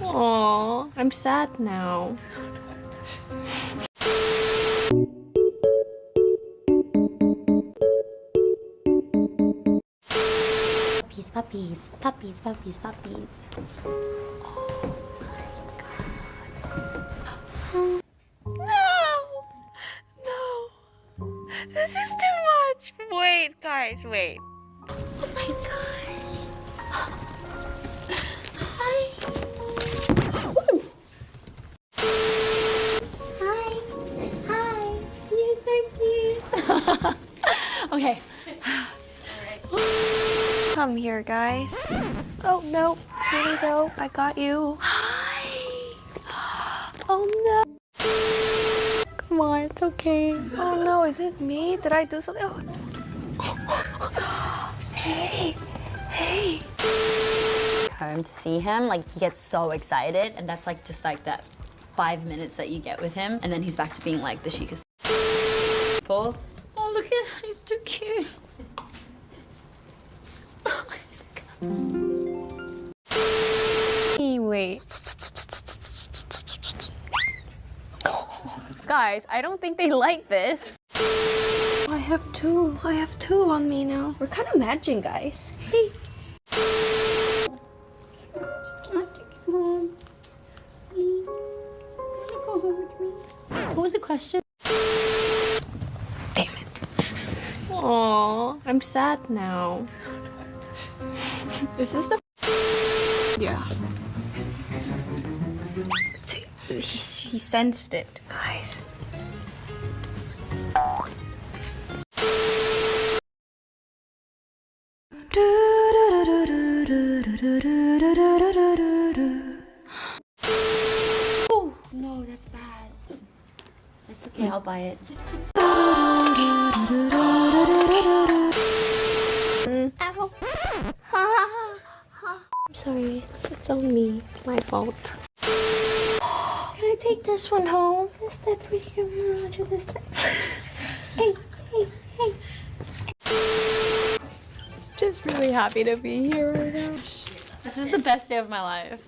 Aw, I'm sad now. Puppies, puppies, puppies, puppies, puppies. No. This is too much. Wait, guys, wait. Oh my gosh. Hi. Hi. Hi. You're so cute. Okay. Come here, guys. Oh, no. Here we go. I got you. Hi. Oh, no. Come on, it's okay. Oh, no. Is it me? Did I do something? Oh. Hey. Hey. Home to see him, like he gets so excited, and that's like just like that 5 minutes that you get with him, and then he's back to being like the chicest. Paul. Oh, look at that. He's too cute. Wait. Guys, I don't think they like this. I have two. I have two on me now. We're kind of matching, guys. Hey. What was the question? Damn it. Aw, I'm sad now. This is the yeah. He sensed it, guys. Oh, no, that's bad. That's okay, I'll buy it. Ow. I'm sorry, it's on me. It's my fault. Can I take this one home? Is that pretty good? Do this thing. Hey, hey, hey. Just really happy to be here right now. This is the best day of my life.